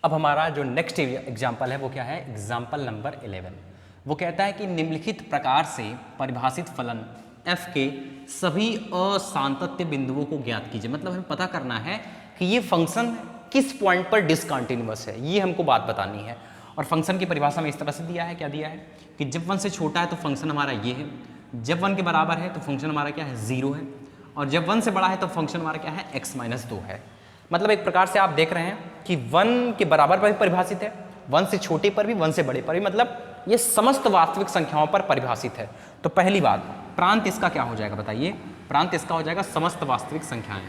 अब हमारा जो नेक्स्ट एग्जाम्पल है वो क्या है, एग्जाम्पल नंबर 11। वो कहता है कि निम्नलिखित प्रकार से परिभाषित फलन f के सभी असांतत्य बिंदुओं को ज्ञात कीजिए। मतलब हमें पता करना है कि ये फंक्शन किस पॉइंट पर डिसकंटिन्यूअस है, ये हमको बात बतानी है। और फंक्शन की परिभाषा में इस तरह से दिया है, क्या दिया है कि जब 1 से छोटा है तो फंक्शन हमारा ये है, जब 1 के बराबर है तो फंक्शन हमारा क्या है 0 है, और जब 1 से बड़ा है तो फंक्शन हमारा क्या है x-2 है। मतलब एक प्रकार से आप देख रहे हैं कि 1 के बराबर पर भी परिभाषित है, 1 से छोटे पर भी, 1 से बड़े पर भी, मतलब ये समस्त वास्तविक संख्याओं पर परिभाषित है। तो पहली बात, प्रांत इसका क्या हो जाएगा बताइए, प्रांत इसका हो जाएगा समस्त वास्तविक संख्याएं।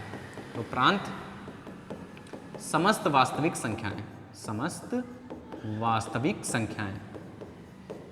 तो प्रांत समस्त वास्तविक संख्याएं, समस्त वास्तविक संख्याएं,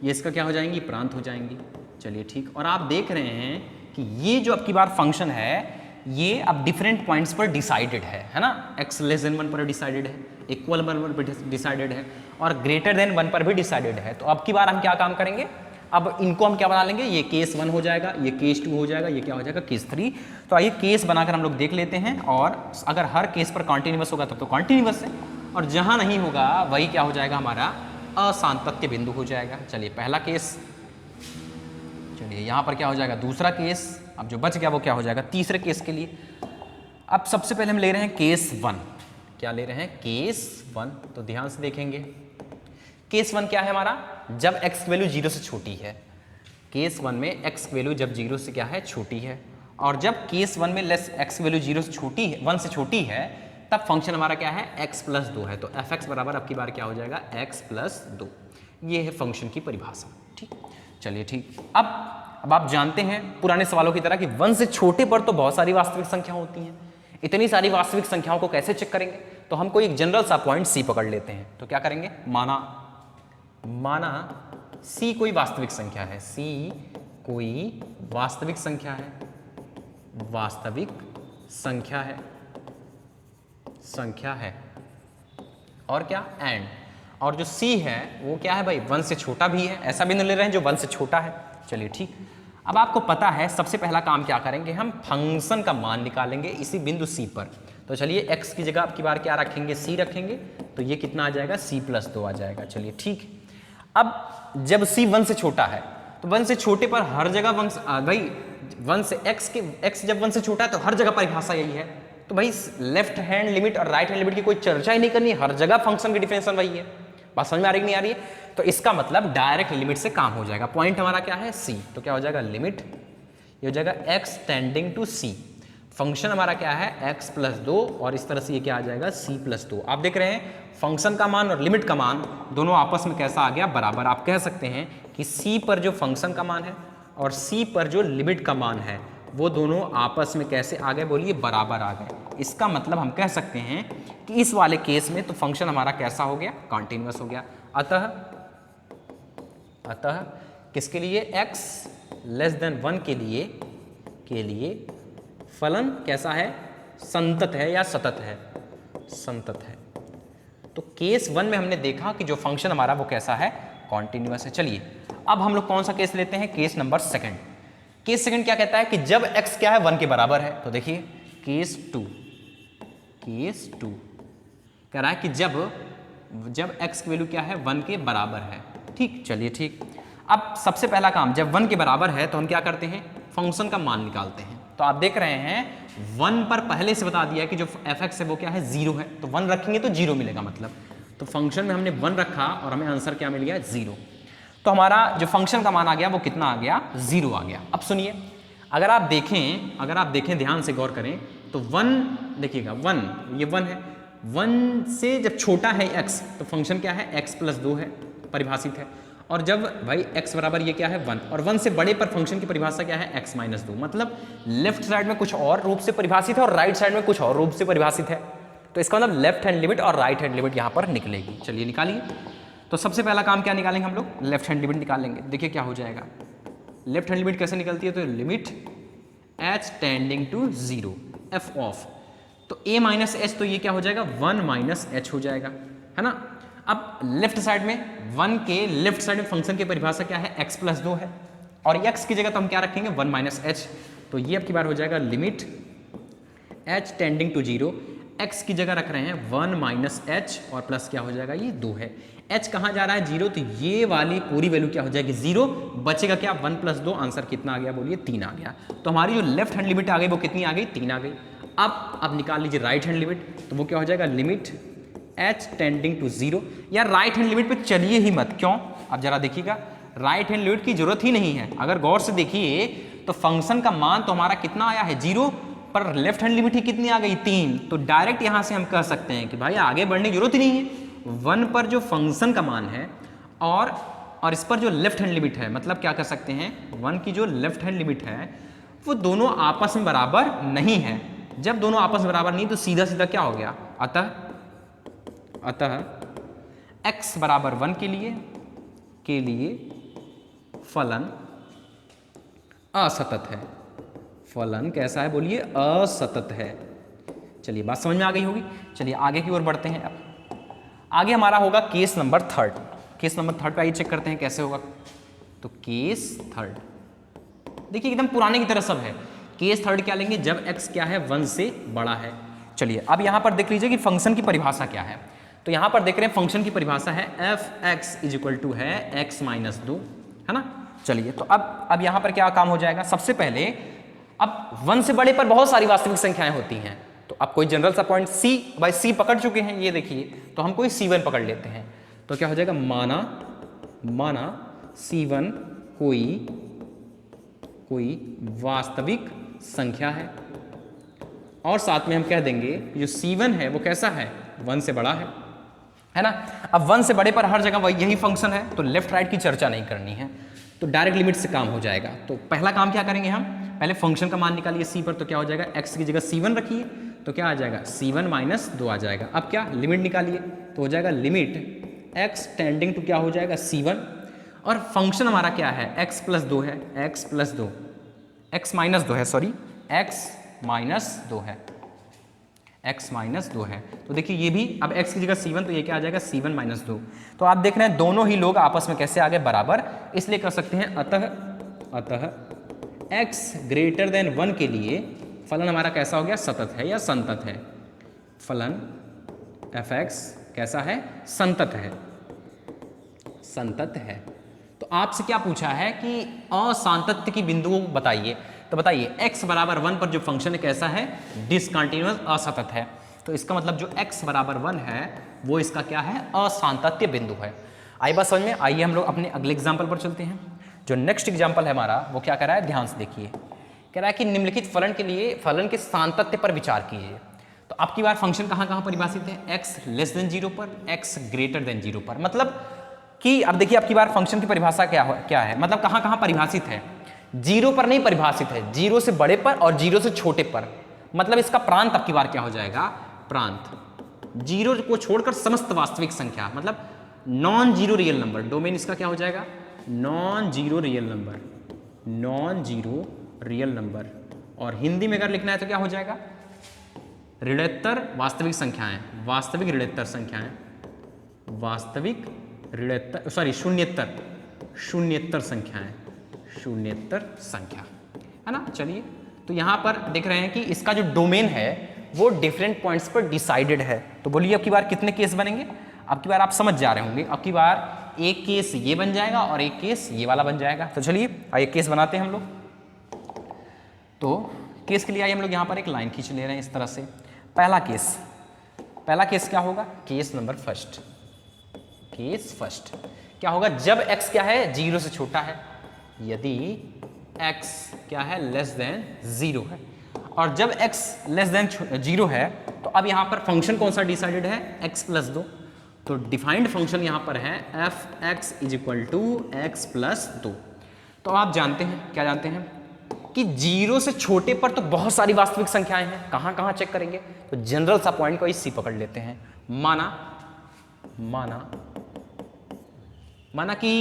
ये इसका क्या हो जाएंगी, प्रांत हो जाएंगी। चलिए ठीक। और आप देख रहे हैं कि ये जो अब की बार फंक्शन है ये अब डिफरेंट पॉइंट्स पर डिसाइडेड है ना, x<1 पर डिसाइडेड है, इक्वल 1 पर डिसाइडेड है, और ग्रेटर देन 1 पर भी डिसाइडेड है। तो अब की बार हम क्या काम करेंगे, अब इनको हम क्या बना लेंगे, ये केस 1 हो जाएगा, ये केस 2 हो जाएगा, ये क्या हो जाएगा केस 3। तो आइए केस बनाकर हम लोग देख लेते हैं, और अगर हर केस पर कॉन्टिन्यूअस होगा तब तो कॉन्टिन्यूअस है, और जहाँ नहीं होगा वही क्या हो जाएगा हमारा असांतत्य बिंदु हो जाएगा। चलिए पहला केस, चलिए यहाँ पर क्या हो जाएगा दूसरा केस, अब जो बच गया वो क्या हो जाएगा तीसरे केस के लिए। अब सबसे पहले हम ले रहे हैं केस 1, क्या ले रहे हैं केस 1। तो ध्यान से देखेंगे केस 1 क्या है हमारा, जब x की वैल्यू 0 से छोटी है। केस 1 में x की वैल्यू जब 0 से क्या है छोटी है, और जब केस 1 में x की वैल्यू 0 से छोटी है, 1 से छोटी है, तब फंक्शन हमारा क्या है x+2 है। तो f(x) बराबर अब की बार क्या हो जाएगा x+2। ये है फंक्शन की परिभाषा। ठीक, चलिए ठीक। अब आप जानते हैं पुराने सवालों की तरह कि 1 से छोटे पर तो बहुत सारी वास्तविक संख्या होती हैं। इतनी सारी वास्तविक संख्याओं को कैसे चेक करेंगे, तो हम कोई एक जनरल सा पॉइंट C पकड़ लेते हैं। तो क्या करेंगे, माना C कोई वास्तविक संख्या है, C कोई वास्तविक संख्या है, वास्तविक संख्या है, और क्या एंड, और जो C है वो क्या है भाई 1 से छोटा भी है, ऐसा बिंदु ले रहे हैं जो 1 से छोटा है। चलिए ठीक। अब आपको पता है सबसे पहला काम क्या करेंगे, हम फंक्शन का मान निकालेंगे इसी बिंदु C पर। तो चलिए x की जगह आपकी बार क्या रखेंगे, C रखेंगे, तो ये कितना आ जाएगा C+2 आ जाएगा। चलिए ठीक। अब जब C 1 से छोटा है तो 1 से छोटे पर हर जगह भाई 1 से x जब 1 से छोटा है तो हर जगह परिभाषा यही है। तो भाई लेफ्ट हैंड लिमिट और राइट हैंड लिमिट की कोई चर्चा ही नहीं करनी, हर जगह फंक्शन की डिफिनेशन वही है। बात समझ में आ रही कि नहीं आ रही है? तो इसका मतलब डायरेक्ट लिमिट से काम हो जाएगा। पॉइंट हमारा क्या है C, तो क्या हो जाएगा लिमिट, ये हो जाएगा x tending to C। Function हमारा क्या है x+2, और इस तरह से ये क्या आ जाएगा C+2। आप देख रहे हैं फंक्शन का मान और लिमिट का मान दोनों आपस में कैसा आ गया, बराबर। आप कह सकते हैं कि C पर जो फंक्शन का मान है और C पर जो लिमिट का मान है वो दोनों आपस में कैसे आ गए, बोलिए बराबर आ गए। इसका मतलब हम कह सकते हैं कि इस वाले केस में तो फंक्शन हमारा कैसा हो गया, कॉन्टिन्यूअस हो गया। अतः किसके लिए, x<1 के लिए फलन कैसा है, संतत है या सतत है, संतत है। तो केस 1 में हमने देखा कि जो फंक्शन हमारा वो कैसा है, कॉन्टिन्यूअस है। चलिए अब हम लोग कौन सा केस लेते हैं, केस नंबर 2। केस 2 क्या कहता है कि जब x क्या है 1 के बराबर है। तो देखिए केस 2 कह रहा है कि जब x की वैल्यू क्या है 1 के बराबर है। ठीक, चलिए ठीक। अब सबसे पहला काम, जब 1 के बराबर है तो हम क्या करते हैं, फंक्शन का मान निकालते हैं। तो आप देख रहे हैं 1 पर पहले से बता दिया कि जो f(x) है वो क्या है 0 है, तो 1 रखेंगे तो 0 मिलेगा। मतलब तो फंक्शन में हमने 1 रखा और हमें आंसर क्या मिल गया, 0। तो हमारा जो फंक्शन का मान आ गया वो कितना आ गया, 0 आ गया। अब सुनिए, अगर आप देखें ध्यान से गौर करें तो 1 देखिएगा, 1 ये 1 है, 1 से जब छोटा है x तो फंक्शन क्या है x+2 है, परिभाषित है। और जब भाई x बराबर ये क्या है 1, और 1 से बड़े पर फंक्शन की परिभाषा क्या है x-2। मतलब लेफ्ट साइड में कुछ और रूप से परिभाषित है और राइट साइड में कुछ और रूप से परिभाषित है। तो इसका मतलब लेफ्ट हैंड लिमिट और राइट हैंड लिमिट यहाँ पर निकलेगी। चलिए निकालिए। तो सबसे पहला काम क्या निकालेंगे हम लोग, लेफ्ट हैंड लिमिट निकालेंगे। देखिए क्या हो जाएगा, लेफ्ट हैंड लिमिट कैसे निकलती है, तो limit h tending to 0 f of, तो a माइनस h, तो ये क्या हो जाएगा 1 - h हो जाएगा, है ना। अब लेफ्ट साइड में 1 के लेफ्ट साइड में फंक्शन की परिभाषा क्या है, x+2 है, और x की जगह तो हम क्या रखेंगे 1 - h। तो ये अब की बार हो जाएगा limit h tending to 0 x की जगह रख रहे हैं 1 माइनस एच और प्लस क्या हो जाएगा, ये 2 है। h कहाँ जा रहा है, 0, तो ये वाली पूरी वैल्यू क्या हो जाएगी, 0, बचेगा क्या, 1 प्लस 2, आंसर कितना आ गया, बोलिए 3 आ गया। तो हमारी जो लेफ्ट हैंड लिमिट आ गई वो कितनी आ गई, 3 आ गई। अब निकाल लीजिए राइट हैंड लिमिट, तो वो क्या हो जाएगा, लिमिट h टेंडिंग टू 0। यार राइट हैंड लिमिट पे चलिए ही मत, क्यों, अब जरा देखिएगा, राइट हैंड लिमिट की जरूरत ही नहीं है। अगर गौर से देखिए तो फंक्शन का मान तो हमारा कितना आया है, 0, पर लेफ्ट हैंड लिमिट ही कितनी आ गई, 3। तो डायरेक्ट यहां से हम कह सकते हैं कि भाई आगे बढ़ने की जरूरत ही नहीं है। 1 पर जो फंक्शन का मान है और इस पर जो लेफ्ट हैंड लिमिट है, मतलब क्या कर सकते हैं, 1 की जो लेफ्ट हैंड लिमिट है वो दोनों आपस में बराबर नहीं है। जब दोनों आपस में बराबर नहीं तो सीधा सीधा क्या हो गया, अतः x बराबर 1 के लिए फलन असतत है। फलन कैसा है, बोलिए असतत है। चलिए बात समझ में आ गई होगी। चलिए आगे की ओर बढ़ते हैं। अब आगे हमारा होगा केस नंबर 3। केस नंबर 3 पे आइए चेक करते हैं कैसे होगा। तो केस 3 देखिए एकदम पुराने की तरह सब है। केस 3 क्या लेंगे, जब x क्या है 1 से बड़ा है। चलिए अब यहां पर देख लीजिए कि फंक्शन की परिभाषा क्या है। तो यहां पर देख रहे हैं फंक्शन की परिभाषा है f(x) = है x - 2, है ना। चलिए तो अब यहां पर क्या काम हो जाएगा, सबसे पहले अब 1 से बड़े पर बहुत सारी वास्तविक संख्याएं होती हैं। तो अब कोई जनरल सा पॉइंट c पकड़ चुके हैं, ये देखिए, तो हम कोई c1 पकड़ लेते हैं। तो क्या हो जाएगा, माना c1 कोई वास्तविक संख्या है, और साथ में हम कह देंगे जो c1 है वो कैसा है, 1 से बड़ा है ना। अब 1 से बड़े पर हर जगह वही यही फंक्शन है, तो लेफ्ट राइट की चर्चा नहीं करनी है, तो डायरेक्ट लिमिट से काम हो जाएगा। तो पहला काम क्या करेंगे, हम पहले फंक्शन का मान निकालिए c पर। तो क्या हो जाएगा, x की जगह c1 रखिए, तो क्या आ जाएगा, c1 - 2 आ जाएगा। अब क्या, लिमिट निकालिए, तो हो जाएगा लिमिट x टेंडिंग टू क्या हो जाएगा, c1, और फंक्शन हमारा क्या है, x + 2 है, x - 2 है। तो देखिए ये भी अब x की जगह c1, तो ये क्या आ जाएगा, c1 - 2। तो आप देख रहे हैं दोनों ही लोग आपस में कैसे आ गए, बराबर। इसलिए कर सकते हैं अतः x > 1 के लिए फलन हमारा कैसा हो गया, सतत है या संतत है। फलन f(x) कैसा है, संतत है। तो आपसे क्या पूछा है कि असांतत्य की बिंदुओं बताइए। तो बताइए x बराबर 1 पर जो फंक्शन है कैसा है, डिसकंटिन्यूअस, असतत है। तो इसका मतलब जो x बराबर 1 है वो इसका क्या है, असांतत्य बिंदु है। आई बात समझ में। आइए हम लोग अपने अगले एग्जाम्पल पर चलते हैं। जो नेक्स्ट एग्जाम्पल है हमारा वो क्या कह रहा है, ध्यान से देखिए। कह रहा है कि निम्नलिखित फलन के लिए फलन के सातत्य पर विचार कीजिए। तो अब की बार फंक्शन कहाँ परिभाषित है, x < 0 पर, x < 0 पर। मतलब कि अब देखिए अब की बार फंक्शन की परिभाषा क्या है, मतलब कहाँ परिभाषित है, 0 पर नहीं परिभाषित है, 0 से बड़े पर और 0 से छोटे पर। मतलब इसका प्रांत अब की बार क्या हो जाएगा, प्रांत 0 को छोड़कर समस्त वास्तविक संख्या, मतलब non zero real number. Domain इसका क्या हो जाएगा, नॉन जीरो रियल नंबर। और हिंदी में अगर लिखना है तो क्या हो जाएगा, ऋणोत्तर वास्तविक संख्याएं, शून्येत्तर संख्या, है ना। चलिए तो यहां पर देख रहे हैं कि इसका जो डोमेन है वो डिफरेंट पॉइंट्स पर डिसाइडेड है। तो बोलिए अब की बार कितने केस बनेंगे, अब की बार आप समझ जा रहे होंगे। अब की बार एक केस ये बन जाएगा और एक केस ये वाला बन जाएगा। तो चलिए आइए केस बनाते हैं हम लोग। तो केस के लिए आइए हम लोग यहाँ पर एक लाइन खींच ले रहे हैं इस तरह से। पहला केस क्या होगा, केस नंबर फर्स्ट। क्या होगा, जब x क्या है 0 से छोटा है, यदि x क्या है <0 है, और जब x <0 है तो अब यहाँ पर फंक्शन कौन सा डिसाइडेड है, x + 2। तो डिफाइंड फंक्शन यहाँ पर है f(x) = x + 2। तो आप जानते हैं, क्या जानते हैं कि 0 से छोटे पर तो बहुत सारी वास्तविक संख्याएं हैं। कहाँ चेक करेंगे, तो जनरल सा पॉइंट को C पकड़ लेते हैं। माना कि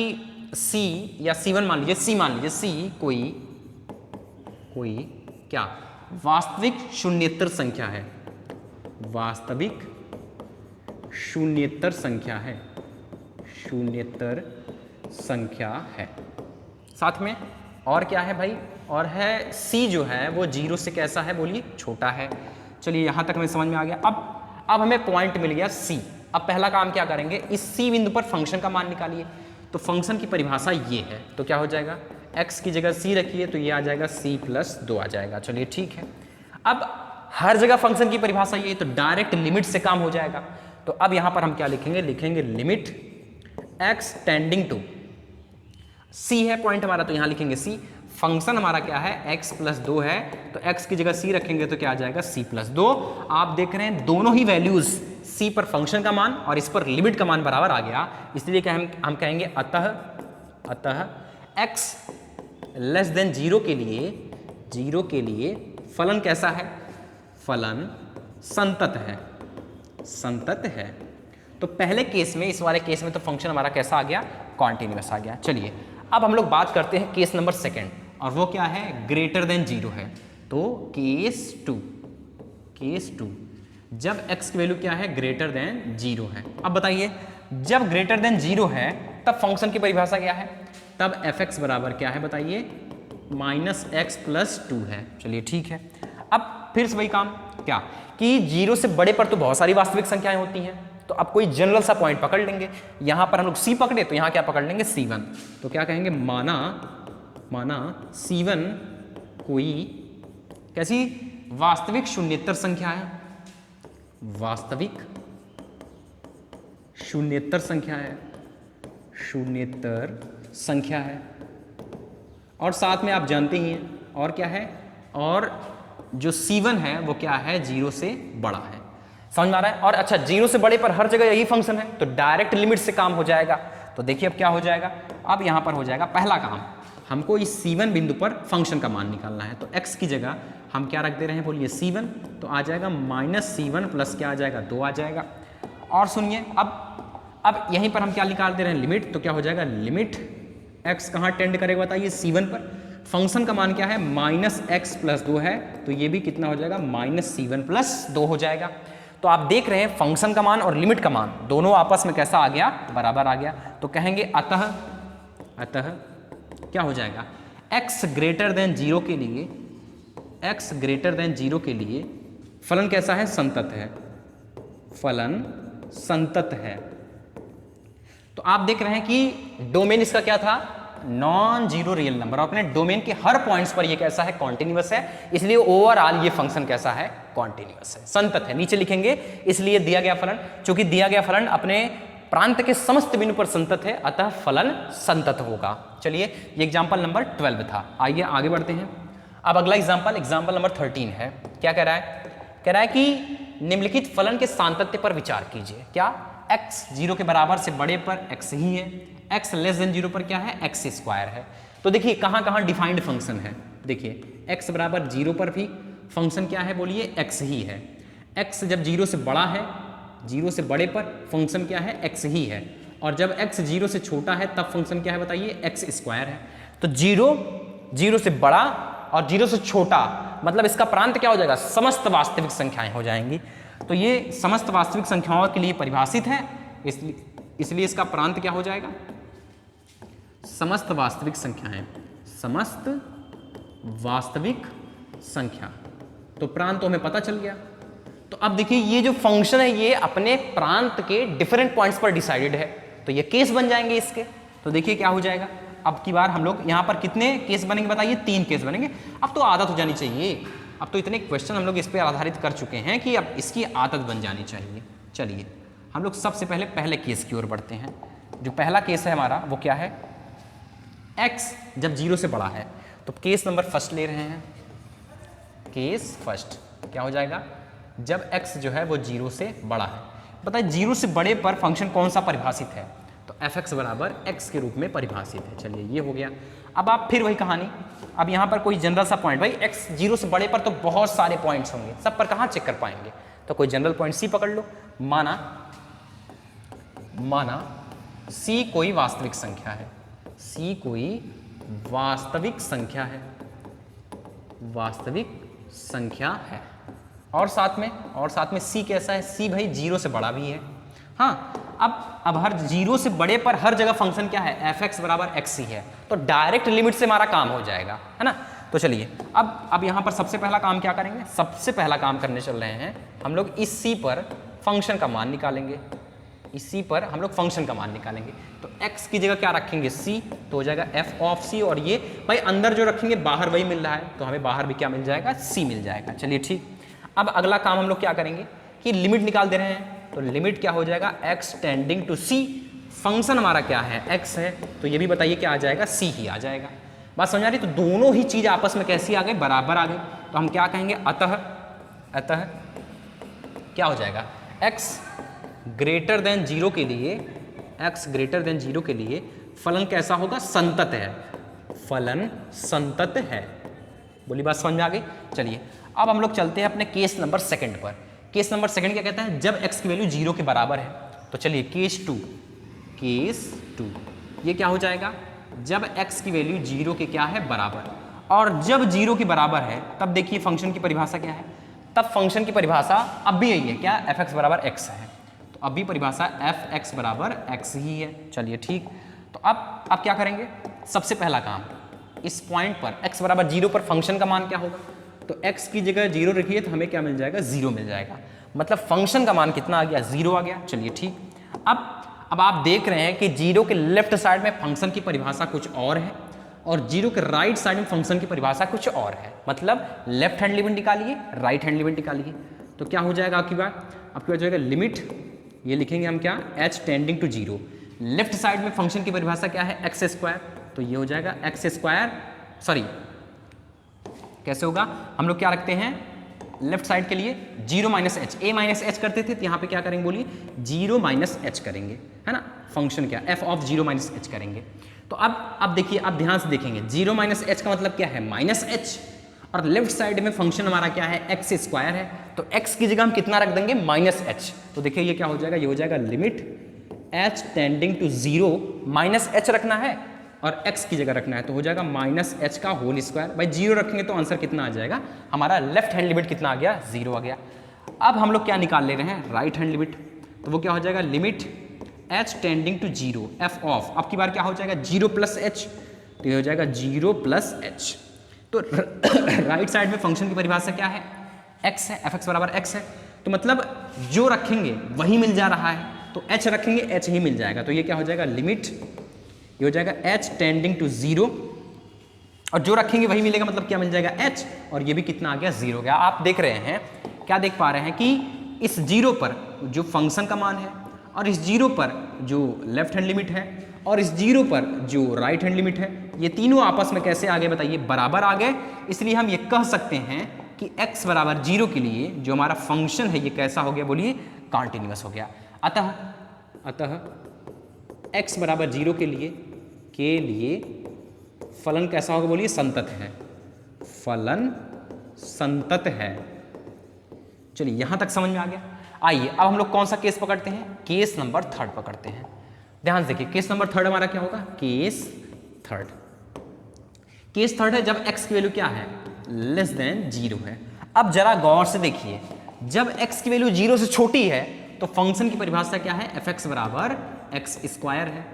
C या C1 मान लीजिए, C कोई क्या वास्तविक शून्येत्तर संख्या है, शून्येत्तर संख्या है। साथ में और क्या है भाई, और है C जो है वो 0 से कैसा है, बोलिए छोटा है। चलिए यहाँ तक हमें समझ में आ गया। अब अब हमें पॉइंट मिल गया C। अब पहला काम क्या करेंगे, इस C बिंदु पर फंक्शन का मान निकालिए। तो फंक्शन की परिभाषा ये है, तो क्या हो जाएगा, x की जगह c रखिए तो ये आ जाएगा c+2 आ जाएगा। चलिए ठीक है, अब हर जगह फंक्शन की परिभाषा ये, तो डायरेक्ट लिमिट से काम हो जाएगा। तो अब यहां पर हम क्या लिखेंगे, लिखेंगे limit x tending to c है पॉइंट हमारा, तो यहां लिखेंगे c। फंक्शन हमारा क्या है, x+2 है, तो x की जगह c रखेंगे तो क्या आ जाएगा, c+2। आप देख रहे हैं दोनों ही वैल्यूज c पर फंक्शन का मान और इस पर लिमिट का मान बराबर आ गया, इसलिए क्या हम कहेंगे अतः x लेस देन 0 के लिए फलन कैसा है, फलन संतत है। तो पहले केस में, इस वाले केस में तो फंक्शन हमारा कैसा आ गया, कॉन्टिन्यूअस आ गया। चलिए अब हम लोग बात करते हैं केस नंबर सेकंड, और वो क्या है, ग्रेटर देन 0 है। तो केस टू जब x की वैल्यू क्या है, ग्रेटर देन 0 है। अब बताइए जब ग्रेटर देन 0 है तब फंक्शन की परिभाषा क्या है, तब fx बराबर क्या है बताइए, -x+2 है। चलिए ठीक है, अब फिर से वही काम क्या कि 0 से बड़े पर तो बहुत सारी वास्तविक संख्याएं होती हैं, तो अब कोई जनरल सा पॉइंट पकड़ लेंगे। यहां पर हम लोग c पकड़े तो यहां क्या पकड़ लेंगे, c1। तो क्या कहेंगे, माना c1 कोई कैसी वास्तविक शून्येतर संख्या है, वास्तविक शून्येतर संख्या है, और साथ में आप जानते ही हैं और क्या है, और जो c1 है वो क्या है, 0 से बड़ा है। समझ में आ रहा है। और अच्छा, 0 से बड़े पर हर जगह यही फंक्शन है, तो डायरेक्ट लिमिट से काम हो जाएगा। तो देखिए अब क्या हो जाएगा, अब यहां पर हो जाएगा पहला काम, हमको इस c1 बिंदु पर फंक्शन का मान निकालना है। तो x की जगह हम क्या रख दे रहे हैं, बोलिए c1, तो आ जाएगा -c1 प्लस क्या आ जाएगा, 2 आ जाएगा। और सुनिए अब यहीं पर हम क्या निकाल दे रहे हैं, लिमिट। तो क्या हो जाएगा, लिमिट x कहाँ टेंड करेगा बताइए, c1 पर। फंक्शन का मान क्या है, -x+2 है, तो ये भी कितना हो जाएगा, -c1+2 हो जाएगा। तो आप देख रहे हैं फंक्शन का मान और लिमिट का मान दोनों आपस में कैसा आ गया, बराबर आ गया। तो कहेंगे अतः क्या हो जाएगा, x ग्रेटर देन 0 के लिए फलन कैसा है, संतत है। तो आप देख रहे हैं कि डोमेन इसका क्या था, नॉन जीरो रियल नंबर, और अपने डोमेन के हर पॉइंट्स पर ये कैसा है, कॉन्टिन्यूअस है, इसलिए ओवरऑल ये फंक्शन कैसा है, कॉन्टिन्यूअस है, संतत है। नीचे लिखेंगे, इसलिए दिया गया फलन, चूंकि दिया गया फलन अपने प्रांत के समस्त बिंदु पर संतत है, अतः फलन संतत होगा। चलिए ये एग्जाम्पल नंबर 12 था, आइए आगे बढ़ते हैं। अब अगला एग्जाम्पल नंबर 13 है। क्या कह रहा है कि निम्नलिखित फलन के सातत्य पर विचार कीजिए। क्या, x 0 के बराबर से बड़े पर x ही है, x लेस देन 0 पर क्या है, x² है। तो देखिए कहाँ डिफाइंड फंक्शन है, देखिए x बराबर 0 पर भी फंक्शन क्या है, बोलिए x ही है। x जब 0 से बड़ा है, 0 से बड़े पर फंक्शन क्या है, x ही है, और जब x 0 से छोटा है तब फंक्शन क्या है बताइए, x² है। तो 0 से बड़ा और 0 से छोटा, मतलब इसका प्रांत क्या हो जाएगा, समस्त वास्तविक संख्याएं हो जाएंगी। तो ये समस्त वास्तविक संख्याओं के लिए परिभाषित है, इसलिए इसका प्रांत क्या हो जाएगा, समस्त वास्तविक संख्या। तो प्रांत तो हमें पता चल गया। तो अब देखिए ये जो फंक्शन है ये अपने प्रांत के डिफरेंट पॉइंट्स पर डिसाइडेड है, तो ये केस बन जाएंगे इसके। तो देखिए क्या हो जाएगा, अब की बार हम लोग यहाँ पर कितने केस बनेंगे बताइए, 3 केस बनेंगे। अब तो आदत हो जानी चाहिए, अब तो इतने क्वेश्चन हम लोग इस पर आधारित कर चुके हैं कि अब इसकी आदत बन जानी चाहिए। चलिए हम लोग सबसे पहले केस की ओर बढ़ते हैं। जो पहला केस है हमारा वो क्या है, x जब 0 से बड़ा है, तो केस नंबर फर्स्ट ले रहे हैं। केस फर्स्ट क्या हो जाएगा, जब x जो है वो 0 से बड़ा है। बताइए 0 से बड़े पर फंक्शन कौन सा परिभाषित है, तो fx बराबर x के रूप में परिभाषित है। चलिए ये हो गया। अब आप फिर वही कहानी, अब यहाँ पर कोई जनरल सा पॉइंट, भाई x 0 से बड़े पर तो बहुत सारे पॉइंट्स होंगे, सब पर कहाँ चेक कर पाएंगे, तो कोई जनरल पॉइंट c पकड़ लो। माना c कोई वास्तविक संख्या है, c कोई वास्तविक संख्या है, और साथ में c कैसा है, c भाई 0 से बड़ा भी है। हाँ, अब हर 0 से बड़े पर हर जगह फंक्शन क्या है, fx बराबर x ही है, तो डायरेक्ट लिमिट से हमारा काम हो जाएगा, है ना। तो चलिए अब यहाँ पर सबसे पहला काम क्या करेंगे, सबसे पहला काम करने चल रहे हैं हम लोग, इस c पर फंक्शन का मान निकालेंगे, इसी पर हम लोग फंक्शन का मान निकालेंगे। तो x की जगह क्या रखेंगे c, तो हो जाएगा f ऑफ c, और ये भाई अंदर जो रखेंगे बाहर वही मिल रहा है, तो हमें बाहर भी क्या मिल जाएगा, c मिल जाएगा। चलिए ठीक, अब अगला काम हम लोग क्या करेंगे कि लिमिट निकाल दे रहे हैं, तो लिमिट क्या हो जाएगा, x tending to c, function हमारा क्या है, x है, तो ये भी बताइए क्या आ जाएगा, c ही आ जाएगा। बात समझ आ रही? तो दोनों ही चीज़ आपस में कैसी आ गई, बराबर आ गई। तो हम क्या कहेंगे, अतः क्या हो जाएगा, x ग्रेटर देन जीरो के लिए, x ग्रेटर देन जीरो के लिए फलन कैसा होगा, संतत है, फलन संतत है। बोली बात समझ में आ गई? चलिए अब हम लोग चलते हैं अपने केस नंबर सेकंड पर। केस नंबर सेकंड क्या कहता है, जब x की वैल्यू जीरो के बराबर है। तो चलिए केस टू ये क्या हो जाएगा, जब x की वैल्यू जीरो के क्या है, बराबर, और जब जीरो के बराबर है तब देखिए फंक्शन की परिभाषा क्या है, तब फंक्शन की परिभाषा अब भी यही है, क्या, f(x) बराबर x है, तो अब भी परिभाषा f(x) बराबर x ही है। चलिए ठीक, तो अब क्या करेंगे, सबसे पहला काम, इस पॉइंट पर x बराबर जीरो पर फंक्शन का मान क्या होगा, तो x की जगह जीरो रखिए तो हमें क्या मिल जाएगा, जीरो मिल जाएगा, मतलब फंक्शन का मान कितना आ गया, जीरो आ गया। चलिए ठीक, अब आप देख रहे हैं कि जीरो के लेफ्ट साइड में फंक्शन की परिभाषा कुछ और है और जीरो के राइट साइड में फंक्शन की परिभाषा कुछ और है, मतलब लेफ्ट हैंड लिमिट निकालिए, राइट हैंड लिमिट निकालिए, तो क्या हो जाएगा आपकी बात हो जाएगा लिमिट, ये लिखेंगे हम क्या, h tending to zero, left side में फंक्शन की परिभाषा क्या है, एक्स स्क्वायर, तो ये हो जाएगा एक्स स्क्वायर, सॉरी कैसे होगा, हम लोग क्या रखते हैं लेफ्ट साइड के लिए जीरो माइनस एच, ए माइनस एच करते थे, तो यहाँ पे क्या करेंगे बोलिए, जीरो माइनस एच करेंगे, है ना, फंक्शन क्या, F of zero minus H करेंगे। तो अब देखिए, अब ध्यान से देखेंगे, जीरो माइनस एच का मतलब क्या है, माइनस एच, और लेफ्ट साइड में फंक्शन हमारा क्या है, एक्स स्क्वायर है, तो एक्स की जगह हम कितना रख देंगे, माइनस एच, तो देखिए ये क्या हो जाएगा, ये हो जाएगा limit h tending to zero, minus h रखना है और x की जगह रखना है, तो हो जाएगा माइनस एच का होल स्क्वायर। भाई जीरो रखेंगे तो आंसर कितना आ जाएगा हमारा, लेफ्ट हैंड लिमिट कितना आ गया, जीरो आ गया। अब हम लोग क्या निकाल ले रहे हैं, राइट हैंड लिमिट, तो वो क्या हो जाएगा, limit h tending to zero, f of, अब की बार क्या हो जाएगा, जीरो प्लस एच, तो ये हो जाएगा जीरो प्लस एच। तो राइट साइड में फंक्शन की परिभाषा क्या है, x है, एफ एक्स बराबर x है, तो मतलब जो रखेंगे वही मिल जा रहा है, तो h रखेंगे h ही मिल जाएगा, तो ये क्या हो जाएगा, लिमिट ये हो जाएगा h टेंडिंग टू जीरो, और जो रखेंगे वही मिलेगा, मतलब क्या मिल जाएगा h, और ये भी कितना आ गया, जीरो गया। आप देख रहे हैं, क्या देख पा रहे हैं कि इस जीरो पर जो फंक्शन का मान है, और इस जीरो पर जो लेफ्ट हैंड लिमिट है, और इस जीरो पर जो राइट हैंड लिमिट है, ये तीनों आपस में कैसे आ गए बताइए, बराबर आ गए। इसलिए हम ये कह सकते हैं कि x बराबर जीरो के लिए जो हमारा फंक्शन है ये कैसा हो गया, बोलिए कॉन्टिन्यूअस हो गया। अतः x बराबर जीरो के लिए फलन कैसा होगा, बोलिए संतत है, फलन संतत है। चलिए यहां तक समझ में आ गया। आइए अब हम लोग कौन सा केस पकड़ते हैं, केस नंबर थर्ड पकड़ते हैं। ध्यान से देखिए, केस नंबर थर्ड हमारा क्या होगा, केस थर्ड है जब x की वैल्यू क्या है, लेस देन जीरो है। अब जरा गौर से देखिए, जब x की वैल्यू जीरो से छोटी है तो फंक्शन की परिभाषा क्या है, एफ एक्स बराबर एक्स स्क्वायर है।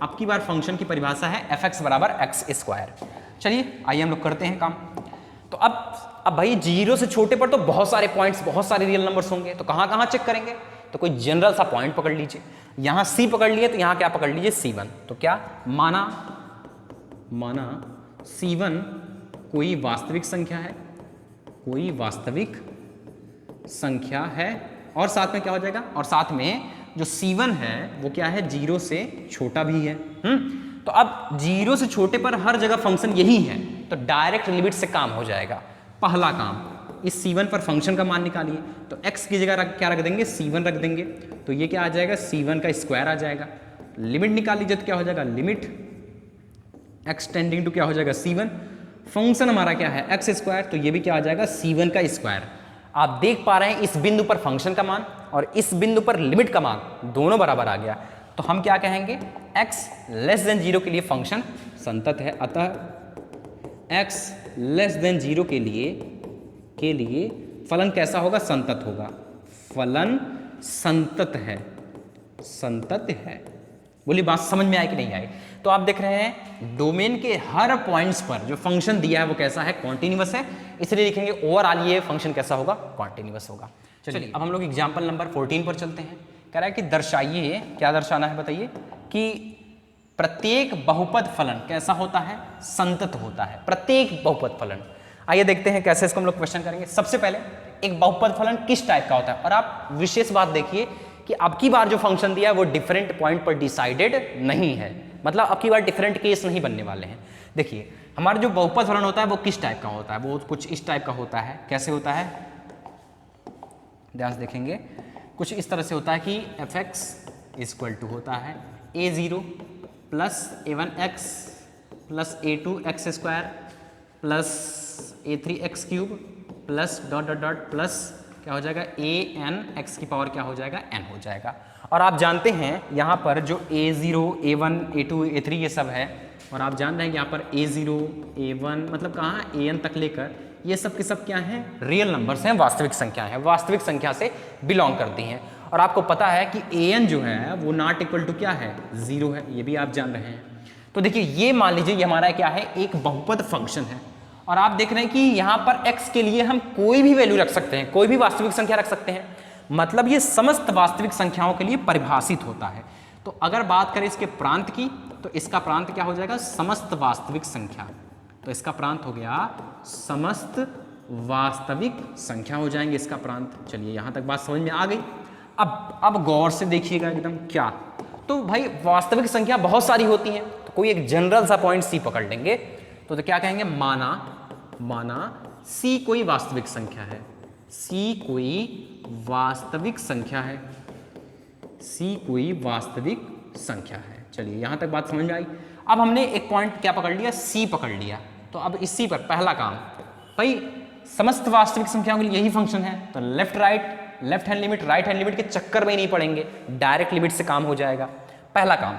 अब की बार फंक्शन की परिभाषा है एफ एक्स बराबर एक्स स्क्वायर। चलिए आइए हम लोग करते हैं काम। तो अब भाई जीरो से छोटे पर तो बहुत सारे पॉइंट्स, बहुत सारे रियल नंबर्स होंगे, तो कहाँ कहाँ चेक करेंगे, तो कोई जनरल सा पॉइंट पकड़ लीजिए, यहाँ C पकड़ लिए तो यहाँ क्या पकड़ लीजिए, C1। तो क्या माना C1 कोई वास्तविक संख्या है, कोई वास्तविक संख्या है, और साथ में क्या हो जाएगा, और साथ में जो C1 है वो क्या है, जीरो से छोटा भी है। तो अब जीरो से छोटे पर हर जगह फंक्शन यही है, तो डायरेक्ट लिमिट से काम हो जाएगा। पहला काम, इस C1 पर फंक्शन का मान निकालिए, तो x की जगह क्या रख देंगे, C1 रख देंगे, तो ये क्या आ जाएगा, C1 का स्क्वायर आ जाएगा। लिमिट निकाल लीजिए तो क्या हो जाएगा, लिमिट x टेंडिंग टू क्या हो जाएगा, C1, फंक्शन हमारा क्या है, एक्स स्क्वायर, तो ये भी क्या आ जाएगा, C1 का स्क्वायर। आप देख पा रहे हैं इस बिंदु पर फंक्शन का मान और इस बिंदु पर लिमिट का मान दोनों बराबर आ गया, तो हम क्या कहेंगे, x लेस देन जीरो के लिए फंक्शन संतत है। अतः x लेस देन जीरो के लिए फलन कैसा होगा, संतत होगा, फलन संतत है। बोलिए बात समझ में आए कि नहीं आए। तो आप देख रहे हैं डोमेन के हर पॉइंट्स पर जो फंक्शन दिया है वो कैसा है, कॉन्टिन्यूअस है, इसलिए लिखेंगे ओवरऑल ये फंक्शन कैसा होगा, कॉन्टिन्यूअस होगा। चलिए अब हम लोग एग्जाम्पल नंबर 14 पर चलते हैं। कह रहा है कि दर्शाइए, क्या दर्शाना है बताइए, कि प्रत्येक बहुपद फलन कैसा होता है, संतत होता है। प्रत्येक बहुपद फलन, आइए देखते हैं कैसे इसको हम लोग क्वेश्चन करेंगे। सबसे पहले एक बहुपद फलन किस टाइप का होता है, और आप विशेष बात देखिए कि अब की बार जो फंक्शन दिया है वो डिफरेंट पॉइंट पर डिसाइडेड नहीं है, मतलब अब की बार डिफरेंट केस नहीं बनने वाले हैं। देखिए हमारा जो बहुपद फलन होता है वो किस टाइप का होता है, वो कुछ इस टाइप का होता है। कैसे होता है, ध्यान से देखेंगे, कुछ इस तरह से होता है कि fx इक्वल टू होता है a0 plus a1x plus a2x square plus a3x cube plus dot dot dot plus क्या हो जाएगा an x की पावर क्या हो जाएगा n हो जाएगा। और आप जानते हैं यहाँ पर जो a0 a1 a2 a3 ये सब है, और आप जान रहे हैं यहाँ पर a0 a1 मतलब कहाँ an तक लेकर ये सब के सब क्या हैं, रियल नंबर्स हैं, वास्तविक संख्या है, वास्तविक संख्या से बिलोंग करती हैं। और आपको पता है कि an जो है वो नॉट इक्वल टू क्या है, 0 है, ये भी आप जान रहे हैं। तो देखिए ये मान लीजिए ये हमारा क्या है, एक बहुपद फंक्शन है, और आप देख रहे हैं कि यहाँ पर x के लिए हम कोई भी वैल्यू रख सकते हैं, कोई भी वास्तविक संख्या रख सकते हैं, मतलब ये समस्त वास्तविक संख्याओं के लिए परिभाषित होता है। तो अगर बात करें इसके प्रांत की, तो इसका प्रांत क्या हो जाएगा, समस्त वास्तविक संख्या। तो इसका प्रांत हो गया समस्त वास्तविक संख्या हो जाएंगे इसका प्रांत। चलिए यहाँ तक बात समझ में आ गई। अब गौर से देखिएगा एकदम क्या, तो भाई वास्तविक संख्या बहुत सारी होती हैं, तो कोई एक जनरल सा पॉइंट सी पकड़ लेंगे। तो क्या कहेंगे, माना सी कोई वास्तविक संख्या है, सी कोई वास्तविक संख्या है, सी कोई वास्तविक संख्या है। चलिए यहाँ तक बात समझ में आई। अब हमने एक पॉइंट क्या पकड़ लिया, सी पकड़ लिया। तो अब इसी पर पहला काम, भाई समस्त वास्तविक संख्याओं के लिए यही फंक्शन है, तो left hand limit right hand limit के चक्कर में ही नहीं पड़ेंगे, डायरेक्ट लिमिट से काम हो जाएगा। पहला काम,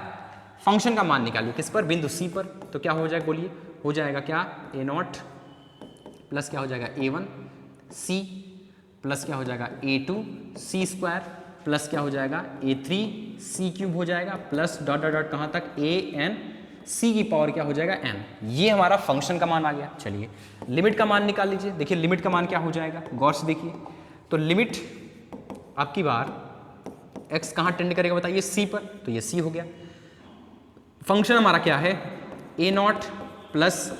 फंक्शन का मान निकालिए, किस पर, बिंदु सी पर। तो क्या हो जाएगा बोलिए, हो जाएगा क्या, a0 प्लस क्या हो जाएगा a1 c प्लस क्या हो जाएगा a2 c स्क्वायर प्लस क्या हो जाएगा a3 c क्यूब हो जाएगा प्लस डॉट डॉट डॉट कहाँ तक an c की पावर क्या हो जाएगा n। ये हमारा फंक्शन का मान आ गया। चलिए लिमिट का मान निकाल लीजिए। देखिए लिमिट का मान क्या हो जाएगा, गौर से देखिए। तो लिमिट आपकी बार x कहाँ टेंड करेगा बताइए, c पर, तो ये c हो गया। फंक्शन हमारा क्या है, a0 plus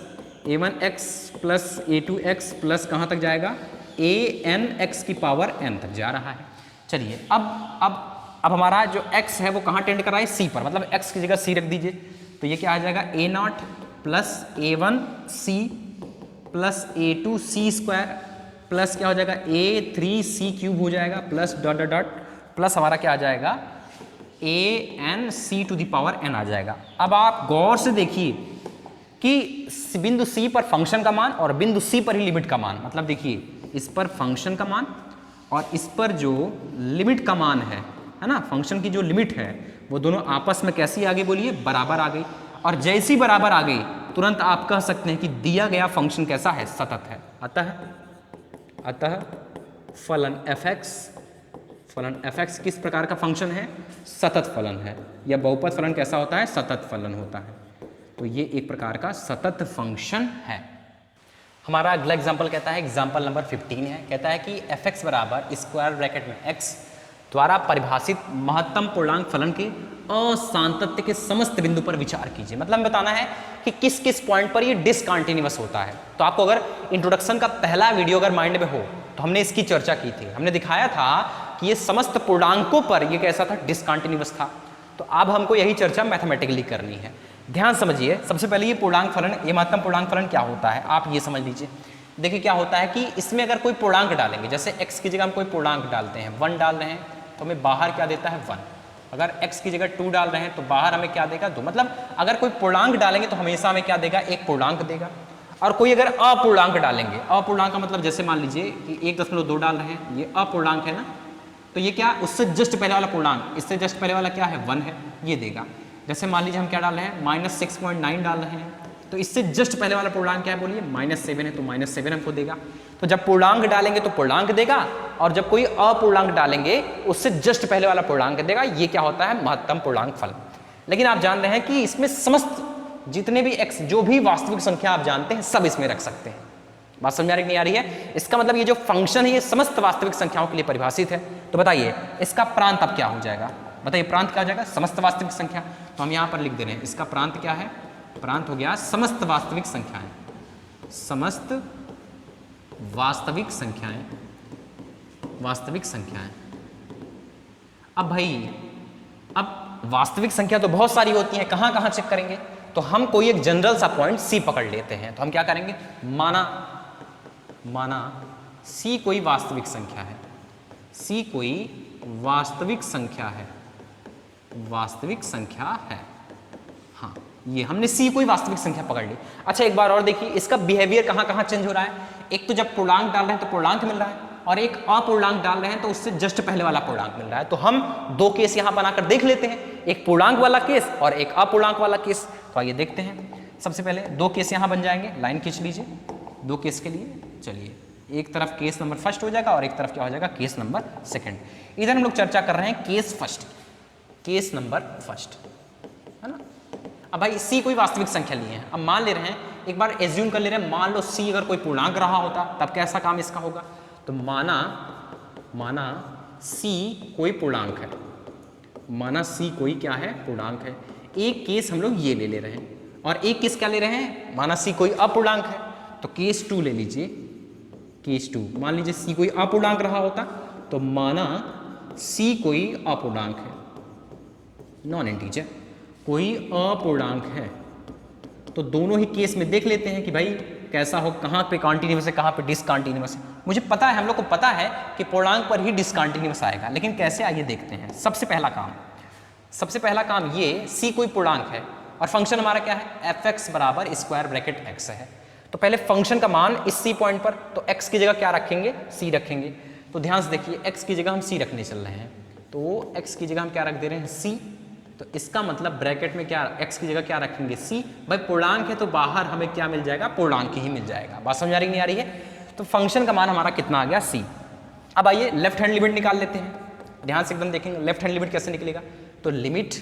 a1x plus a2x plus कहाँ तक जाएगा, anx की पावर n तक जा रहा है। चलिए अब हमारा जो x है वो कहाँ टेंड कर रहा है, c पर, मतलब x की जगह c रख दीजिए। तो ये क्या आ जाएगा, a0 plus a1c plus a2c square plus क्या हो जाएगा a3c क्यूब हो जाएगा plus dot dot dot plus हमारा क्या आ जाएगा anc to the power n आ जाएगा। अब आप गौर से देखिए कि बिंदु C पर फंक्शन का मान और बिंदु C पर ही लिमिट का मान, मतलब देखिए इस पर फंक्शन का मान और इस पर जो लिमिट का मान है ना, फंक्शन की जो लिमिट है वो दोनों आपस में कैसी आ गई बोलिए, बराबर आ गई। और जैसी बराबर आ गई तुरंत आप कह सकते हैं कि दिया गया फंक्शन कैसा है, सतत है। अतः फलन fx किस प्रकार का फंक्शन है, सतत फलन है। या बहुपद फलन कैसा होता है, सतत फलन होता है। तो ये एक प्रकार का सतत फंक्शन है। हमारा अगला एग्जाम्पल कहता है, एग्जाम्पल नंबर 15 है, कहता है कि fx बराबर स्क्वायर ब्रैकेट में x द्वारा परिभाषित महत्तम पूर्णांक फलन के असांतत्य के समस्त बिंदु पर विचार कीजिए। मतलब हमें बताना है कि किस किस पॉइंट पर ये डिसकंटिन्यूअस होता है। तो आपको अगर इंट्रोडक्शन का पहला वीडियो अगर माइंड में हो तो हमने इसकी चर्चा की थी, हमने दिखाया था कि ये समस्त पूर्णांकों पर ये कैसा था, डिसकंटिन्यूअस था। तो अब हमको यही चर्चा मैथमेटिकली करनी है। ध्यान समझिए, सबसे पहले ये पूर्णांक फलन, ये महत्तम पूर्णांक फलन क्या होता है आप ये समझ लीजिए। देखिए क्या होता है कि इसमें अगर कोई पूर्णांक डालेंगे, जैसे x की जगह हम कोई पूर्णांक डालते हैं, 1 डाल रहे हैं तो हमें बाहर क्या देता है 1। अगर x की जगह 2 डाल रहे हैं तो बाहर हमें क्या देगा 2। मतलब अगर कोई पूर्णांक डालेंगे तो हमेशा हमें क्या देगा, एक पूर्णांक देगा। और कोई अगर अपूर्णांक डालेंगे, अपूर्णांक का मतलब जैसे मान लीजिए कि 1.2 डाल रहे हैं, ये अपूर्णांक है ना, तो ये क्या, उससे जस्ट पहले वाला पूर्णांक, इससे जस्ट पहले वाला क्या है 1 है, ये देगा। जैसे मान लीजिए हम क्या डाल रहे हैं, -6.9 डाल रहे हैं, तो इससे जस्ट पहले वाला पूर्णांक क्या है बोलिए, -7 है, तो -7 हमको देगा। तो जब पूर्णांक डालेंगे तो पूर्णांक देगा, और जब कोई अपूर्णांक डालेंगे उससे जस्ट पहले वाला पूर्णांक देगा। ये क्या होता है, महत्तम पूर्णांक फलन। लेकिन आप जान रहे हैं कि इसमें समस्त जितने भी x, जो भी वास्तविक संख्या आप जानते हैं सब इसमें रख सकते हैं। बात समझ में नहीं आ रही है? इसका मतलब ये जो फंक्शन है ये समस्त वास्तविक संख्याओं के लिए परिभाषित है। तो बताइए इसका प्रांत अब क्या हो जाएगा? बताइए प्रांत क्या हो जाएगा? समस्त वास्तविक संख्या। तो हम यहाँ पर लिख दे रहे हैं इसका प्रांत क्या है? प्रांत हो गया समस्त वास्तविक संख्याएं, समस्त वास्तविक संख्याएं, वास्तविक संख्याएं। अब भाई अब वास्तविक संख्या तो बहुत सारी होती हैं, कहाँ कहाँ चेक करेंगे? तो हम कोई एक जनरल सा पॉइंट सी पकड़ लेते हैं। तो हम क्या करेंगे? माना सी कोई वास्तविक संख्या है, सी कोई वास्तविक संख्या है, वास्तविक संख्या है। हाँ, ये हमने सी कोई वास्तविक संख्या पकड़ ली। अच्छा एक बार और देखिए इसका बिहेवियर कहाँ कहाँ चेंज हो रहा है। एक तो जब पूर्णांक डाल रहे हैं तो पूर्णांक मिल रहा है, और एक अपूर्णांक डाल रहे हैं तो उससे जस्ट पहले वाला पूर्णांक मिल रहा है। तो हम दो केस यहां बनाकर देख लेते हैं, एक पूर्णांक वाला केस और एक अपूर्णांक वाला केस। तो आइए देखते हैं। सबसे पहले दो केस यहां बन जाएंगे, लाइन खींच लीजिए दो केस के लिए। चलिए एक तरफ केस नंबर फर्स्ट हो जाएगा और एक तरफ क्या हो जाएगा? Case number second. इधर हम लोग चर्चा कर रहे हैं case first, case number first, है ना। अब भाई सी कोई वास्तविक संख्या लिए हैं, अब मान ले रहे हैं, एक बार एज्यूम कर ले रहे हैं, मान लो सी अगर कोई पूर्णांक रहा होता तब कैसा काम इसका होगा? तो माना सी कोई पूर्णांक है, माना सी कोई क्या है? पूर्णांक है। एक केस हम लोग ये ले रहे हैं और एक केस क्या ले रहे हैं? माना सी कोई अपूर्णांक है। तो केस 2 ले लीजिए, केस 2। मान लीजिए सी कोई अपूर्णांक रहा होता तो माना सी कोई अपूर्णांक है, नॉन इंटीजर, कोई अपूर्णांक है। तो दोनों ही केस में देख लेते हैं कि भाई कैसा हो, कहाँ पे कॉन्टिन्यूअस है, कहाँ पे डिसकॉन्टिन्यूअस है। मुझे पता है, हम लोग को पता है कि पूर्णांक पर ही डिसकॉन्टिन्यूअस आएगा, लेकिन कैसे आइए देखते हैं। सबसे पहला काम ये सी कोई पूर्णांक है और फंक्शन हमारा क्या है? एफ एक्स बराबर स्क्वायर ब्रैकेट एक्स है। तो पहले फंक्शन का मान इस सी पॉइंट पर, तो एक्स की जगह क्या रखेंगे? सी रखेंगे। तो ध्यान से देखिए एक्स की जगह हम सी रखने चल रहे हैं, तो एक्स की जगह हम क्या रख दे रहे हैं? सी। तो इसका मतलब ब्रैकेट में क्या, एक्स की जगह क्या रखेंगे? सी। भाई पूर्णांक है तो बाहर हमें क्या मिल जाएगा? पूर्णांक ही मिल जाएगा। बात समझ आ रही नहीं आ रही है? तो फंक्शन का मान हमारा कितना आ गया? सी। अब आइए लेफ्ट हैंड लिमिट निकाल लेते हैं, ध्यान से एकदम देखेंगे लेफ्ट हैंड लिमिट कैसे निकलेगा। तो लिमिट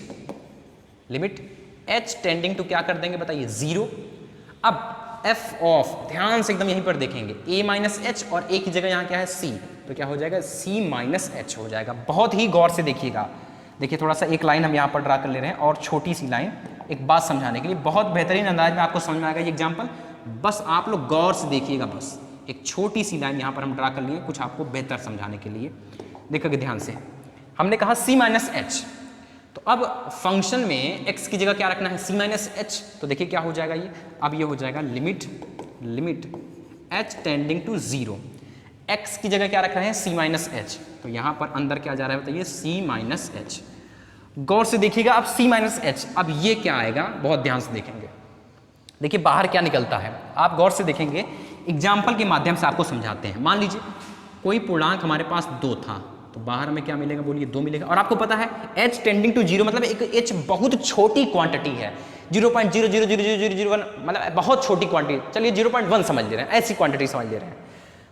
h टेंडिंग टू क्या कर देंगे? बताइए 0। अब f ऑफ, ध्यान से एकदम यहीं पर देखेंगे, a माइनस एच और a की जगह यहाँ क्या है? c। तो क्या हो जाएगा? c माइनस एच हो जाएगा। बहुत ही गौर से देखिएगा, देखिए थोड़ा सा एक लाइन हम यहाँ पर ड्रा कर ले रहे हैं और छोटी सी लाइन एक बात समझाने के लिए, बहुत बेहतरीन अंदाज में आपको समझ में आएगा ये एग्जाम्पल। बस आप लोग गौर से देखिएगा, बस एक छोटी सी लाइन यहाँ पर हम ड्रा कर लिए कुछ आपको बेहतर समझाने के लिए। देखोगे ध्यान से, हमने कहा c माइनस एच, तो अब फंक्शन में x की जगह क्या रखना है? c minus h. तो देखिए क्या हो जाएगा ये, अब ये हो जाएगा limit h tending to 0, x की जगह क्या रख रहे हैं? c minus h. तो यहाँ पर अंदर क्या जा रहा है बताइए? c minus H. गौर से देखिएगा अब c माइनस एच, अब ये क्या आएगा? बहुत ध्यान से देखेंगे, देखिए बाहर क्या निकलता है, आप गौर से देखेंगे। एग्जाम्पल के माध्यम से आपको समझाते हैं। मान लीजिए कोई पूर्णांक हमारे पास 2 था, तो बाहर हमें क्या मिलेगा? बोलिए 2 मिलेगा। और आपको पता है h टेंडिंग टू 0 मतलब एक h बहुत छोटी क्वांटिटी है, 0.0000001, मतलब बहुत छोटी क्वांटिटी। चलिए 0.1 समझ ले रहे हैं, ऐसी क्वांटिटी समझ ले रहे हैं।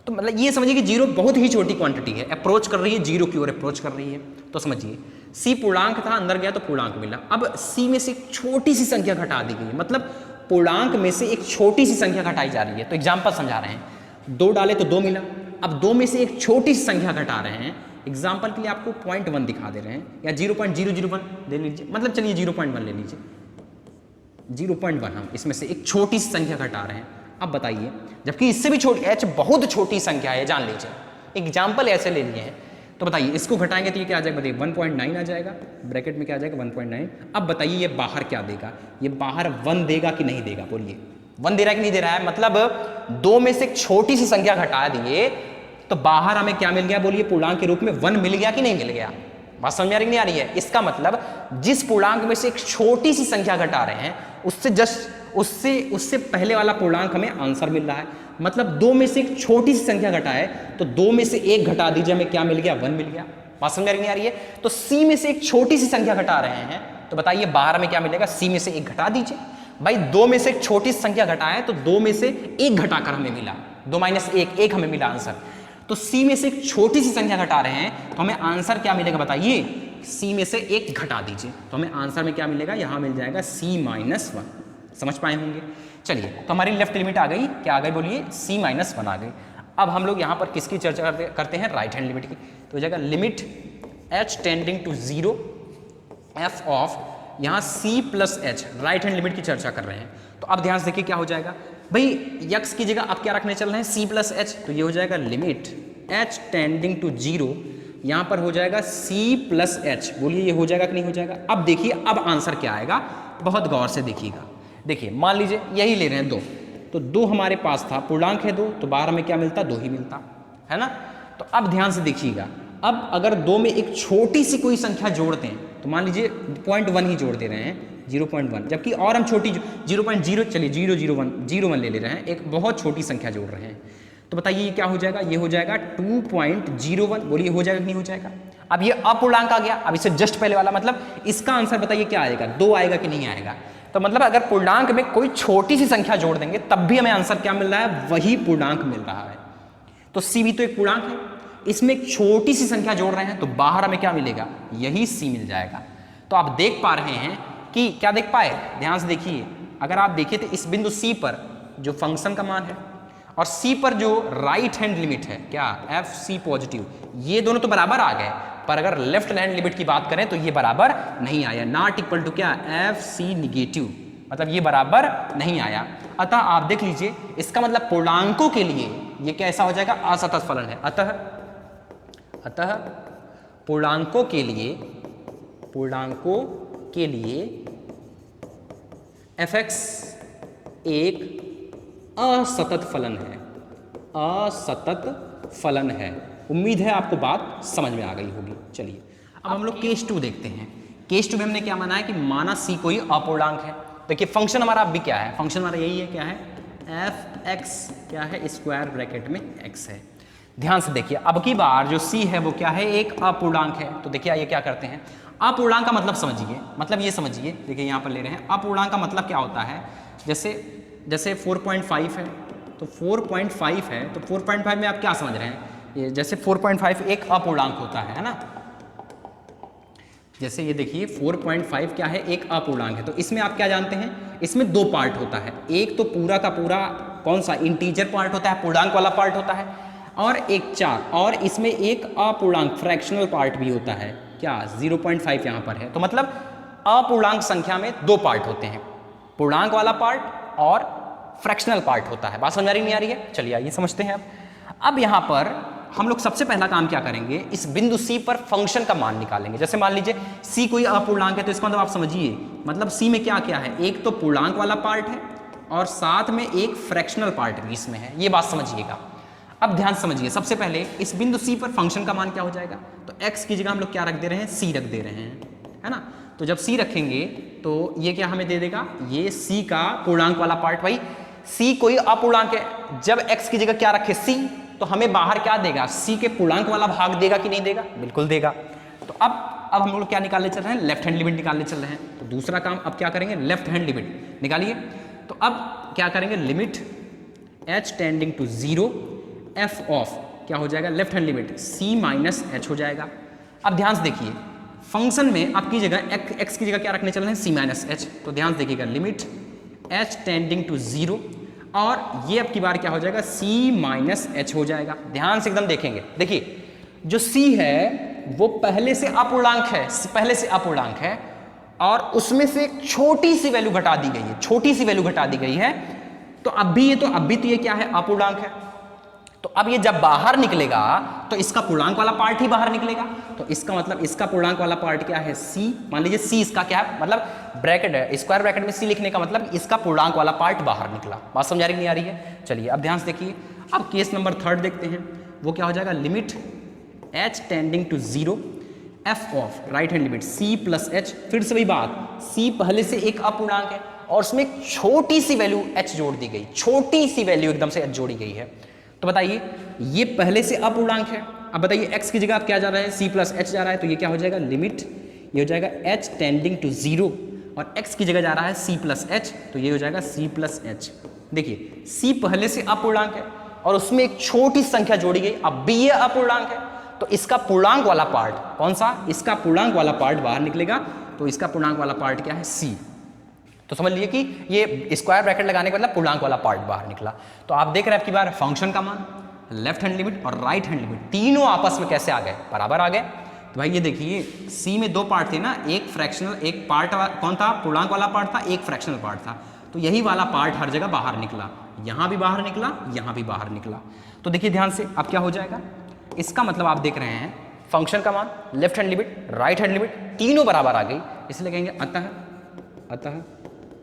तो मतलब ये समझिए कि 0 बहुत ही छोटी क्वांटिटी है, अप्रोच कर रही है 0 की ओर अप्रोच कर रही है। तो समझिए c पूर्णांक था, अंदर गया तो पूर्णांक मिला। अब c में से एक छोटी सी संख्या घटा दी गई है, मतलब पूर्णांक में से एक छोटी सी संख्या घटाई जा रही है। तो एग्जाम्पल समझा रहे हैं, 2 डाले तो 2 मिला। अब 2 में से एक छोटी सी संख्या घटा रहे हैं, एग्जाम्पल के लिए आपको 0.1 दिखा दे रहे हैं, या 0.001 ले लीजिए, मतलब चलिए 0.1 ले लीजिए, 0.1 हम इसमें से एक छोटी सी संख्या घटा रहे हैं। अब बताइए, जबकि इससे भी छोटी h बहुत छोटी संख्या है, जान लीजिए, एग्जाम्पल ऐसे ले लिए हैं। तो बताइए इसको घटाएंगे तो ये क्या आ जाएगा? बताइए 1.9 आ जाएगा, ब्रैकेट में क्या आ जाएगा? 1.9। अब बताइए ये बाहर क्या देगा? ये बाहर 1 देगा कि नहीं देगा? बोलिए 1 दे रहा है कि नहीं दे रहा है? मतलब 2 में से एक छोटी सी संख्या घटा दिए तो बाहर हमें क्या मिल गया? बोलिए पूर्णांक के रूप में 1 मिल गया कि नहीं मिल गया? बात समझ में आ रही नहीं आ रही है? इसका मतलब जिस पूर्णांक में से एक छोटी सी संख्या घटा रहे हैं उससे पहले वाला पूर्णांक हमें आंसर मिल रहा है। मतलब 2 में से एक छोटी सी संख्या घटा है तो 2 में से 1 घटा दीजिए, हमें क्या मिल गया? 1 मिल गया। बात समझ में नहीं आ रही है? तो c में से एक छोटी सी संख्या घटा रहे हैं, तो बताइए बाहर में क्या मिलेगा? c में से 1 घटा दीजिए। भाई 2 में से एक छोटी सी संख्या घटाए तो 2 में से 1 घटाकर हमें मिला, 2 माइनस 1 हमें मिला आंसर। तो c में से एक छोटी सी संख्या घटा रहे हैं तो हमें आंसर क्या मिलेगा? बताइए c में से 1 घटा दीजिए तो हमें आंसर में क्या मिलेगा? यहां मिल जाएगा c माइनस 1। समझ पाए होंगे। चलिए, तो हमारी लेफ्ट लिमिट आ गई, क्या आ गई बोलिए, c-1 आ गई। अब हम लोग यहाँ पर किसकी चर्चा करते हैं, राइट हैंड लिमिट की। तो हो जाएगा limit h tending to 0 f of यहाँ c plus h, right hand limit की चर्चा कर रहे हैं। तो अब ध्यान से देखिए क्या हो जाएगा भाई, यक्स की जगह आप क्या रखने चल रहे हैं, c प्लस एच, तो ये हो जाएगा लिमिट h टेंडिंग टू 0, यहाँ पर हो जाएगा c प्लस एच। बोलिए ये हो जाएगा कि नहीं हो जाएगा। अब देखिए अब आंसर क्या आएगा, बहुत गौर से देखिएगा। देखिए मान लीजिए यही ले रहे हैं 2, तो 2 हमारे पास था, पूर्णांक है 2, तो बाहर हमें क्या मिलता, 2 ही मिलता है ना। तो अब ध्यान से देखिएगा, अब अगर 2 में एक छोटी सी कोई संख्या जोड़ दें, तो मान लीजिए 0.1 ही जोड़ दे रहे हैं, 0.1, जबकि और हम छोटी 0.0, चलिए 0.01 ले रहे हैं, एक बहुत छोटी संख्या जोड़ रहे हैं। तो बताइए ये क्या हो जाएगा, ये हो जाएगा 2.01। बोलिए हो जाएगा कि नहीं हो जाएगा। अब ये अपूर्णांक आ गया, अब इससे जस्ट पहले वाला, मतलब इसका आंसर बताइए क्या आएगा, 2 आएगा कि नहीं आएगा। तो मतलब अगर पूर्णांक में कोई छोटी सी संख्या जोड़ देंगे तब भी हमें आंसर क्या मिल रहा है, वही पूर्णांक मिल रहा है। तो सी भी तो एक पूर्णांक है, इसमें एक छोटी सी संख्या जोड़ रहे हैं तो बाहर हमें क्या मिलेगा, यही सी मिल जाएगा। तो आप देख पा रहे हैं कि क्या देख पाए, ध्यान से देखिए, अगर आप देखिए तो इस बिंदु सी पर जो फंक्शन का मान है और सी पर जो राइट हैंड लिमिट है, क्या एफ सी पॉजिटिव, ये दोनों तो बराबर आ गए, पर अगर लेफ्ट हैंड लिमिट की बात करें तो ये बराबर नहीं आया, नॉट इक्वल टू क्या, एफ सी निगेटिव, मतलब ये बराबर नहीं आया। अतः आप देख लीजिए, इसका मतलब पूर्णांकों के लिए ये कैसा हो जाएगा, असतत फलन है। अतः पूर्णांकों के लिए एफ एक्स एक असतत फलन है। उम्मीद है आपको बात समझ में आ गई होगी। चलिए अब हम लोग केस 2 देखते हैं। केस 2 में हमने क्या माना है कि माना सी कोई अपूर्णांक है। देखिए फंक्शन हमारा अब भी क्या है, फंक्शन हमारा यही है, क्या है, एफ एक्स क्या है, स्क्वायर ब्रैकेट में एक्स है। ध्यान से देखिए, अब की बार जो सी है वो क्या है, एक अपूर्णांक है। तो देखिए ये क्या करते हैं, अपूर्णांक का मतलब समझिए, मतलब ये समझिए, देखिए यहाँ पर ले रहे हैं अपूर्णांक का मतलब क्या होता है, जैसे 4.5 है, तो 4.5 है, तो 4.5 में आप क्या समझ रहे हैं, ये जैसे 4.5 एक अपूर्णांक होता है ना, जैसे ये देखिए 4.5 क्या है, एक अपूर्णांक है। तो इसमें आप क्या जानते हैं, इसमें 2 पार्ट होता है, एक तो पूरा का पूरा कौन सा इंटीजर पार्ट होता है, पूर्णांक वाला पार्ट होता है, और एक 4, और इसमें एक अपूर्णांक फ्रैक्शनल पार्ट भी होता है, क्या 0.5 यहाँ पर है। तो मतलब अपूर्णांक संख्या में 2 पार्ट होते हैं, पूर्णांक वाला पार्ट और फ्रैक्शनल पार्ट होता है। बात समझ आ रही नहीं आ रही है, चलिए आइए समझते हैं। अब यहाँ पर हम लोग सबसे पहला काम क्या करेंगे, इस बिंदु C पर फंक्शन का मान निकालेंगे। जैसे मान लीजिए C कोई अपूर्णांक है, तो इसका मतलब आप समझिए, मतलब C में क्या क्या है, एक तो पूर्णांक वाला पार्ट है और साथ में एक फ्रैक्शनल पार्ट भी इसमें है, ये बात समझिएगा। अब ध्यान समझिए, सबसे पहले इस बिंदु C पर फंक्शन का मान क्या हो जाएगा, तो x की जगह हम लोग क्या रख दे रहे हैं, C रख दे रहे हैं, है ना। तो जब C रखेंगे तो ये क्या हमें दे देगा, ये C का पूर्णांक वाला पार्ट। भाई C कोई अपूर्णांक है, जब x की जगह क्या रखे C, तो हमें बाहर क्या देगा, C के पूर्णांक वाला भाग देगा कि नहीं देगा, बिल्कुल देगा। तो अब हम लोग क्या निकालने चल रहे हैं, लेफ्ट हैंड लिमिट निकालने चल रहे हैं। तो दूसरा काम अब क्या करेंगे, लेफ्ट हैंड लिमिट निकालिए। तो अब क्या करेंगे, limit h tending to 0 f of क्या हो जाएगा, left hand limit c minus h हो जाएगा। अब ध्यान से देखिए, फंक्शन में आपकी जगह x की जगह क्या रखने चल रहे हैं, c माइनस h। तो ध्यान से देखिएगा, लिमिट h टेंडिंग टू 0, और ये अब की बार क्या हो जाएगा, c माइनस h हो जाएगा। ध्यान से एकदम देखेंगे, देखिए जो c है वो पहले से अपूर्णांक है, और उसमें से एक छोटी सी वैल्यू घटा दी गई है, तो अब भी ये क्या है, अपूर्णांक है। तो अब ये जब बाहर निकलेगा तो इसका पूर्णांक वाला पार्ट ही बाहर निकलेगा। तो इसका मतलब इसका पूर्णांक वाला पार्ट क्या है, c। मान लीजिए c इसका क्या है, मतलब ब्रैकेट है, स्क्वायर ब्रैकेट में c लिखने का मतलब इसका पूर्णांक वाला पार्ट बाहर निकला। बात समझ आ रही नहीं आ रही है, चलिए अब ध्यान से देखिए। अब केस नंबर 3 देखते हैं, वो क्या हो जाएगा, limit h tending to 0 f of right hand limit c plus h। फिर से वही बात, c पहले से एक अपूर्णांक है और उसमें एक छोटी सी वैल्यू h जोड़ दी गई, छोटी सी वैल्यू एकदम से h जोड़ी गई है। तो बताइए ये पहले से अपूर्णांक है, अब बताइए x की जगह आप क्या जा रहा है, c प्लस h जा रहा है, तो ये क्या हो जाएगा, लिमिट ये हो जाएगा h टेंडिंग टू 0, और x की जगह जा रहा है c प्लस h, तो ये हो जाएगा c प्लस h। देखिए c पहले से अपूर्णांक है और उसमें एक छोटी संख्या जोड़ी गई, अब भी ये अपूर्णांक है, तो इसका पूर्णांक वाला पार्ट कौन सा, इसका पूर्णांक वाला पार्ट बाहर निकलेगा, तो इसका पूर्णांक वाला पार्ट क्या है, c। तो समझ लीजिए कि ये स्क्वायर ब्रैकेट लगाने के मतलब पूर्णांक वाला पार्ट बाहर निकला। तो आप देख रहे हैं आपकी बार फंक्शन का मान, लेफ्ट हैंड लिमिट और राइट हैंड लिमिट तीनों आपस में कैसे आ गए, बराबर आ गए। तो भाई ये देखिए सी में दो पार्ट थे ना, एक फ्रैक्शनल, एक पार्ट कौन था, पूर्णांक वाला पार्ट था, एक फ्रैक्शनल पार्ट था। तो यही वाला पार्ट हर जगह बाहर निकला, यहाँ भी बाहर निकला, यहाँ भी बाहर निकला। तो देखिए ध्यान से अब क्या हो जाएगा, इसका मतलब आप देख रहे हैं फंक्शन का मान, left hand limit, right hand limit तीनों बराबर आ गई, इसलिए कहेंगे अतः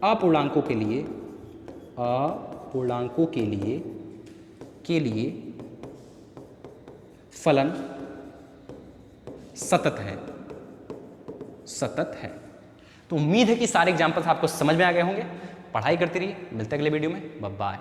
अपूर्णांकों के लिए फलन सतत है। तो उम्मीद है कि सारे एग्जांपल्स आपको समझ में आ गए होंगे। पढ़ाई करते रहिए, मिलते हैं अगले वीडियो में, बाय बाय।